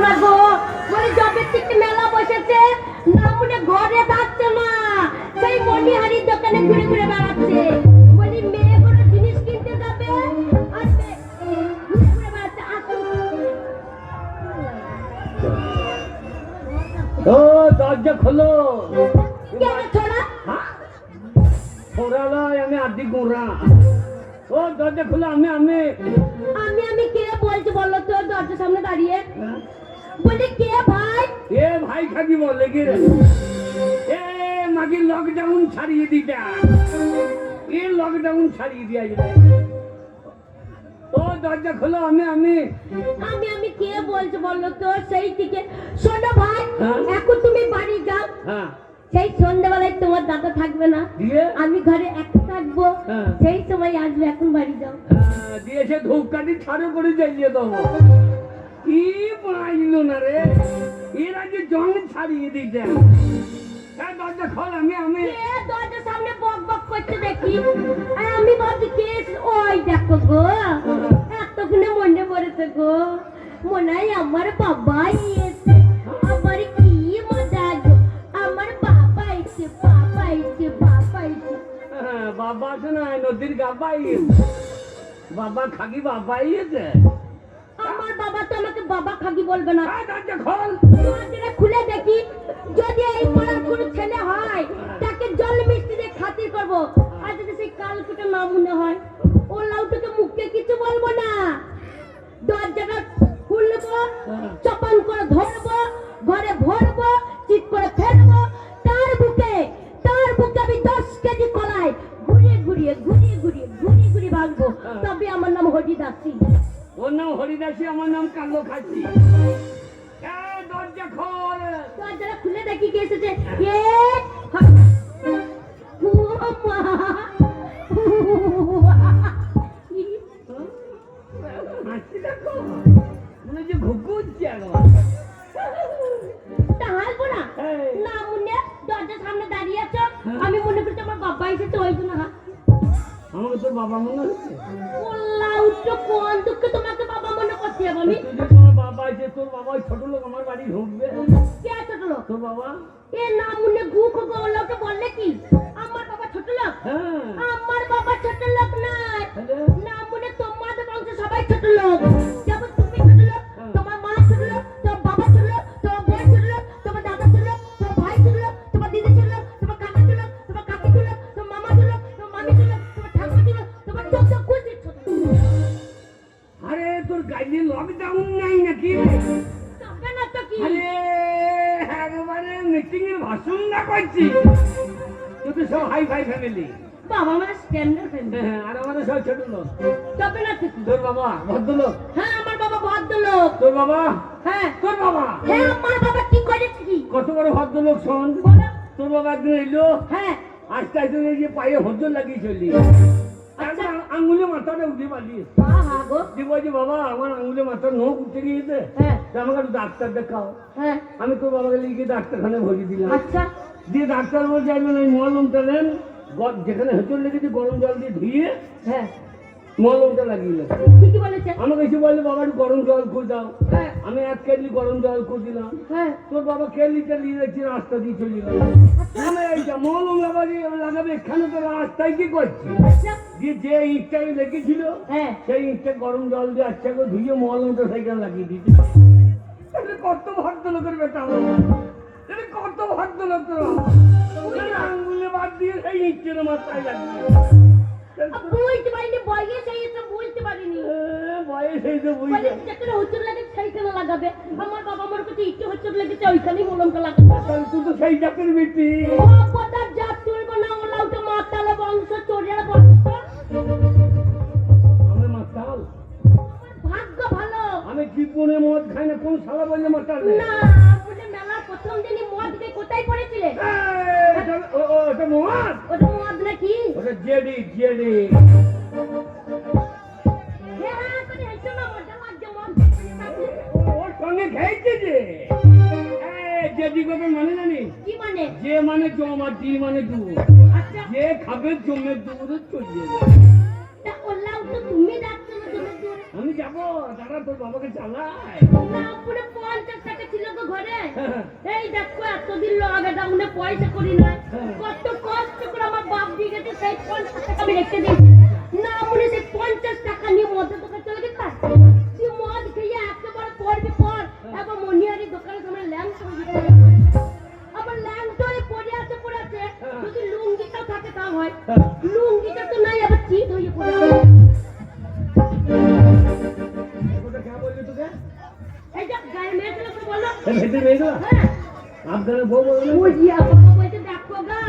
না গো, বলি জবে থেকে মেলা বসেছে না মনে ঘরে থাকছে না, সেই মনিহারির দোকানে ঘুরে ঘুরে বেড়াচ্ছে। বলি মেয়ে কোনো জিনিস কিনতে যাবে আর ঘুরে ঘুরে বেড়াচ্ছে। ও দরজা খোলো। কেন ছোড়া? ছোড়া নয়, আমি আদি গোড়া। ও দরজা খোলো। আমি আমি আমি আমি কে বলছি বলো তো দরজার সামনে দাঁড়িয়ে? বলি কে ভাই? এ ভাই খাকি বলে কি রে? এ মাগি লকডাউন ছাড়িয়ে দিটা, এ লকডাউন ছাড়িয়ে দিয়া যায়। ও দরজা খোলো। আমি আমি আমি আমি কে বলছি বলো তো? সেই থেকে শোনো ভাই, হ্যাঁ? এখন তুমি বাড়ি যাও, হ্যাঁ সেই সন্ধ্যাবেলায় তোমার দাদা থাকবে না, দিয়ে আমি ঘরে একা থাকবো, হ্যাঁ। সেই সময় আসবে, এখন বাড়ি যাও। দিয়েছে ধূপকাঠি ছাড়ো করে জ্বালিয়ে দেবো। কি পাইল না রে, এরা যে জং ছাড়িয়ে দিতে। হ্যাঁ দরজা খোল। আমি আমি কে দরজার সামনে বক বক করছে দেখি? আর আমি ভাবছি কে ওই দেখো গো, এতক্ষণে মনে পড়েছে গো, মনে হয় আমার বাবাই এসে। আমার কি মজা গো, আমার বাবা এসে, বাবা এসে, বাবা এসে। বাবা আছে না, নদীর গাবাই বাবা খাকি বাবাই আছে। আমার বাবা তো আমাকে বাবা খাকি বলবে না। দরজা খোল। দরজাটা খুলে দেখি, যদি এই পাড়ার কোনো ছেলে হয় তাকে জল মিষ্টি দিয়ে খাতির করবো, আর যদি সেই কালকুটা না মনে হয় ও লাউটাকে মুখে কিছু বলবো না। দরজাটা খুলবো, চপান করে ধরবো, ঘরে ভরবো, চিৎ করে ফেলবো, তার বুকে আমি 10 কেজি কলাই ঘুরিয়ে ঘুরিয়ে ঘুরিয়ে ঘুরিয়ে ঘুরিয়ে ঘুরিয়ে ভাঙবো, তবে আমার নাম হরিদাসী। ওর নাম হরিদাসী, আমার নাম কালো খাসি। দরজা খোল। দরজাটা খুলে দেখি কে এসেছে। কে? ও মা! হাসি দেখো, মনে হচ্ছে ঘুঘুচ্ছে একবার। তা হাসবো না? এই। না মুন্নে, দরজার সামনে দাঁড়িয়ে আছো, আমি মনে করছি আমার বাবা এসেছে, ওই জন্য আমাকে তোর বাবা মনে হচ্ছে। বললাম তো কোন দুঃখে তোমাকে বাবা মনে করছি আমি? তুই যে তোমার বাবা আছে, তোর বাবা ওই ছোট লোক আমার বাড়ি ঢুকবে। কে ছোট লোক? তোর বাবা? এ না মুন্নে গু খোগো ওলাকে বললে কি আমার বাবা ছোট লোক? হ্যাঁ আমার বাবা ছোট লোক নয়, তাহলে? না মুন্নে তোমাদের বংশে সবাই ছোট লোক। যেমন তুমি ছোট লোক, তোমার মা ছোট লোক, তোমার বাবা ছোট লোক, তোমার বোন ছোট লোক, তোমার দাদা ছোট লোক, তোমার ভাই ছোট লোক, তোমার দিদি ছোট লোক, তোমার কাকা ছোট লোক, তোমার কাকি ছোট লোক, তোমার মামা ছোট লোক, তোমার মামি ছোট লোক, তোমার ঠাকুমা ছোট লোক, তোমার চোদ্দ কুচি ছোট লোক। আরে তোর গাড়ি লকডাউন নাই নাকি? তবে না তো কি? আরে একবারে মিটিং এর ভাষণ না করছি। তুই তো সব হাই ফাই ফ্যামিলি। বাবা আমার স্ট্যান্ডার্ড ফ্যামিলি। আর আমাদের সব ছোট লোক। তবে না তো কি? তোর বাবা ভদ্রলোক। হ্যাঁ আমার বাবা ভদ্রলোক। তোর বাবা? হ্যাঁ তোর বাবা হ্যাঁ আমার বাবা কি করেছে কি? কত বড় ভদ্রলোক শোন। বলো। তোর বাবা একদিন এলো, হ্যাঁ আস্তে আস্তে যে পায়ে হজর লাগিয়ে চলি। একবার আঙুলে মাথাটা উঠে পালিয়ে হা গো। দিব যে বাবা আমার আঙুলে মাথার নখ উঠে গিয়েছে, হ্যাঁ আমাকে একটু ডাক্তার দেখাও। হ্যাঁ আমি তোর বাবাকে লিখে ডাক্তারখানে ভরিয়ে দিলাম। আচ্ছা দিয়ে ডাক্তার বলছে এই মলমটা নেন, যেখানে হেঁচড় লেগেছে গরম জল দিয়ে ধুয়ে হ্যাঁ মলমটা লাগিয়ে দিল। ঠিকই বলেছে। আমাকে এসে বললো বাবা একটু গরম জল করে দাও। হ্যাঁ আমি 1 কেজি গরম জল করে দিলাম। হ্যাঁ তোর বাবা কেলিটা নিয়ে যাচ্ছি, রাস্তা দিয়ে চলে গেল। আমি এইটা মলম লাগাবে এখানে তো রাস্তায় কি করছি। আচ্ছা দিয়ে যে ইটটা লেগেছিল হ্যাঁ সেই ইটটা গরম জল দিয়ে আচ্ছা করে ধুয়ে মলমটা সেখানে লাগিয়ে দিচ্ছি। কত ভদ্রলোকের বেটা আমার, কত ভদ্রলোক আঙ্গুলে বাদ দিয়ে সেই ইটের মাথায় লাগিয়ে। বুঝতে পারিনি, বয়স হয়েছে বুঝতে পারিনি। বয়স হয়েছে বুঝতে। বলে যেখানে হুচুর লাগে সেইখানে লাগাবে। আমার বাবা আমার কাছে ইটে হুচুর লেগেছে, ওইখানেই মলমটা লাগাবে। তুই তো সেই জাতের বেটি। বাবার জাত তুলবো না, ওলা ওটা মাতালে বংশ, চোরের বংশ। আমি মাতাল? আমার ভাগ্য ভালো। আমি জীবনে মদ খাই না, কোন শালা বললে মাতাল? না বলে মেলার প্রথম দিনই মদ খেয়ে কোথায় পড়েছিলে? ওটা মদ? ওটা মদ নাকি? ওটা জেডি জেডি। হ্যাঁ করে হেসো না, মজা লাগছে মদ। ওর সঙ্গে খেয়েছে যে জেডি কবে মানে জানিস? কি মানে? যে মানে জম আর ডি মানে দু। আচ্ছা যে খাবে জমের দূরে চলে যাবে। তা ওলা তো তুমি যাচ্ছ না, তুমি দূরে। আমি যাবো, দাদা তোর বাবাকে চালায়। না পুরো 50 এই দেখো এতদিন আগে ডাউনে পয়সা করি নাই কত কষ্ট করে আমার বাপ দিয়ে গেছে সেই 50 টাকা আমি রেখে দিয়েছি না মনে সেই 50 টাকা নিয়ে মদের দোকানে চলে গেছে তুই মদ খেয়ে একেবারে করবি কর এবার মনিহারি দোকানে তোমার ল্যাম্প চলে গেছে আমার ল্যাম্পটাই পড়ে আছে যদি লুঙ্গিটাও থাকে তা হয় লুঙ্গিটা তো নাই আবার চিট হয়ে পড়ে আছে এই যে গায়ে মেয়েগুলো করে বললো হ্যাঁ আপনার বউ বললো পড়িয়া বাবা বলতে দেখো গা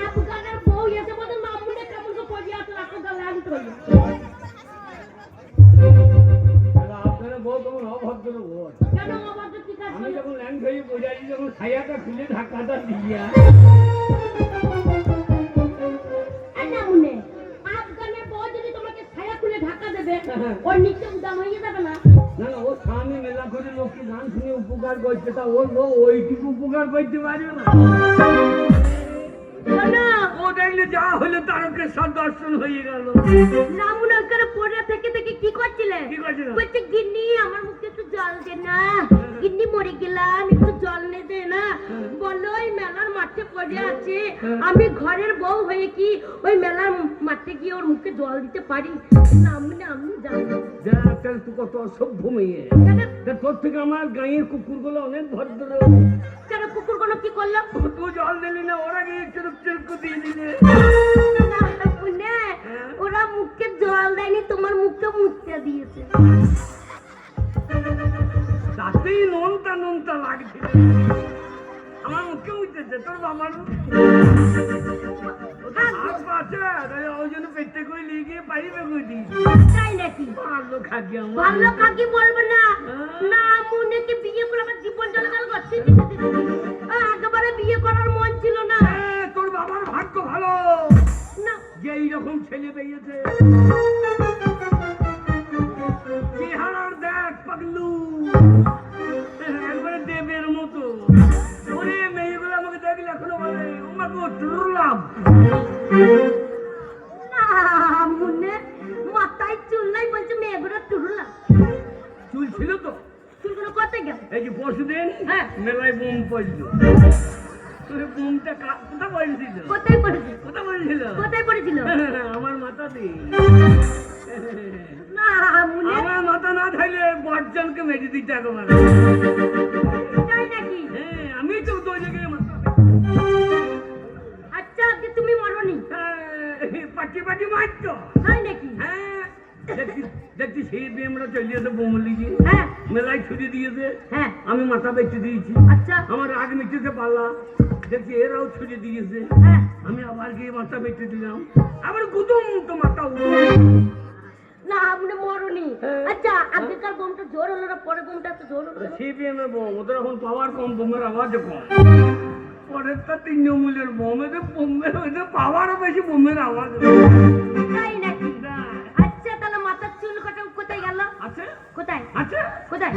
আপনার বউ এসে বলতে মামুনে কেমন করে পড়িয়া আছে রাখো গা ল্যাম্প হয়ে আপনার বউ কেমন অভদ্র বউ কেন অবাধ্য ঠিক আছে আমি যখন ল্যান্ড হয়ে বোঝাচ্ছি যখন ছায়াটা খুলে ধাক্কাটা দিয়া মুনে আফগানের বউ যদি তোমাকে ছায়া খুলে ঢাকা দেবে ওর নিচে উদাম হয়ে যাবে না না না ও স্বামী মেলা করে লোককে গান শুনে উপকার করছে তা ওর বউ ওইটুকু উপকার করতে পারবে না ও দেখলে যা হলো তারকে সদর্শন হয়ে গেল রামুনা করে পড়ে থেকে কি করছিলে বলছে গিন্নি আমার মুখে একটু জল দে না গিন্নি মরে গেলাম একটু জল নে দে না বলো ওই মেলার মাঠে পড়ে আছে আমি ঘরের বউ হয়ে কি ওই মেলার মাঠে গিয়ে ওর মুখে জল দিতে পারি নামনে আমি জানি যা তাহলে তুই কত অসভ্য মেয়ে তোর থেকে আমার গাঁয়ের কুকুরগুলো অনেক ভদ্র কেন কুকুরগুলো কি করলো তুই জল দিলি না ওরা গিয়ে চুরুপ চুরুপ দিয়ে দিলে ওরা মুখে জল দেয়নি তোমার মুখে মুখটা দিয়েছে তাতেই নোনতা লাগছে আমার মুখে মুখতেছে তোর বাবার হাত পাচ্ছে ওই জন্য পেটে করে নিয়ে গিয়ে পাইবে করে দিয়েছি তাই নাকি ভালো খাকি আমার ভালো খাকি বলবো না না মুনেকে বিয়ে করে আমার জীবন চলে গেল গচ্ছি একেবারে বিয়ে করার মন ছিল না তোর বাবার ভাগ্য ভালো না যে এইরকম ছেলে পেয়েছে চেহারার দেখ পাগলু একবারে দেবের মতো ওরে মেয়েগুলো আমাকে দেখলে এখনো বলে আমাকে দুর্লভ না মুনে মাথায় চুল নাই বলছে মেয়েগুলো টুরলা চুল ছিল তো চুলগুলো কোথায় গেল এই যে পরশুদিন হ্যাঁ মেলায় বোম পড়লো তোর বোমটা কোথায় পড়েছিল কোথায় পড়েছিল কোথায় পড়েছিল কোথায় পড়েছিল আমার মাথাতে না মুনে আমার মাথা না থাকলে বটজনকে মেরে দিতে একেবারে তাই নাকি হ্যাঁ আমি তো দু জায়গায় মাথা আচ্ছা আজকে তুমি মরনি পাটি পাটি মারতো তাই নাকি হ্যাঁ দেখছি সেই দিয়ে আমরা চলে যেতে বোমলি গিয়ে হ্যাঁ মেলায় ছুটি দিয়েছে হ্যাঁ আমি মাথা বেঁচে দিয়েছি আচ্ছা আমার রাগ মিটতে পারলাম দেখছি এরাও ছুটি দিয়েছে হ্যাঁ আমি আবার গিয়ে মাথা বেঁচে দিলাম আবার গুদুম তো মাথা না আপনি মরনি আচ্ছা আগেকার বোমটা জোর হলো না পরে বোমটা তো জোর হলো সিপিএমের বোম ওদের এখন পাওয়ার কম বোমের আওয়াজও কম পরের তা তৃণমূলের বোম এদের বোমের ওদের পাওয়ারও বেশি বোমের আওয়াজ তাই নাকি আচ্ছা তাহলে মাথার চুল কাটা কোথায় গেল আছে কোথায় আছে কোথায়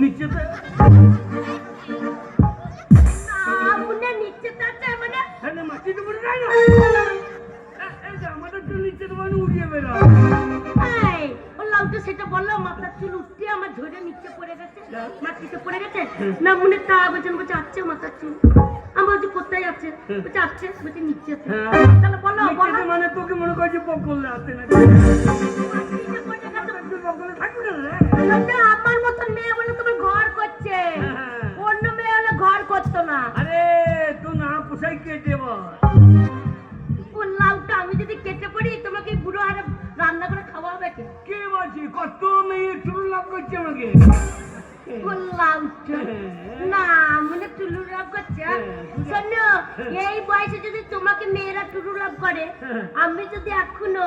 নিচেতে না মুন্না নিচে তাতে মানে তাহলে মাটিতে পড়ে যায় না এই যে আমাদের চুল নিচে তো মানে উড়িয়ে বেরো এই ও লাউটা সেটা বললো মাথার চুল উঠতে আমার ঝরে নিচে পড়ে গেছে মাটিতে পড়ে গেছে না মনে তা বলছেন বলছে আছে মাথার চুল আমি বলছি কোথায় আছে বলছে আছে বলছে নিচে আছে তাহলে বলো বলো মানে তোকে মনে করছি পকলে আছে না পকলে থাকবে না আমার মতন মেয়ে বলে তোমার ঘর করছে অন্য মেয়ে হলে ঘর করতো না আরে তুই না পোষাই কেটে ও লাউটা আমি যদি কেটে পড়ি তোমাকে বুড়ো হারে রান্না করে খাওয়া হবে কে বলছি কত মেয়ে চুল লাভ করছে আমাকে ও লাউটা না মানে টুলু লাভ করছে শোনো এই বয়সে যদি তোমাকে মেয়েরা টুলু লাভ করে আমি যদি এখনো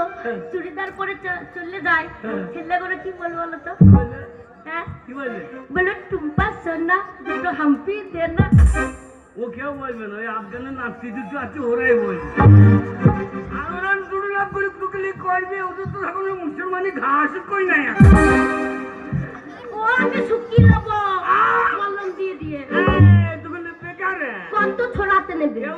চুড়িদার পরে চলে যাই ছেলেগুলো কি বলবো বলো তো হ্যাঁ কি বলবে বলো টুম্পা সোনা দুটো হাম্পি দে না ও কেউ বলবে না ওই আফগানের নাতি দুটো আছে ওরাই বলবে আমরা টুলু লাভ করে টুকলি করবে ওদের তো এখন মুসলমানি ঘাস কই নাই ও আমি শুকিয়ে নেবো মলম দিয়ে দিয়ে তোকে বেকার কত ছড়াতে নেবে কেউ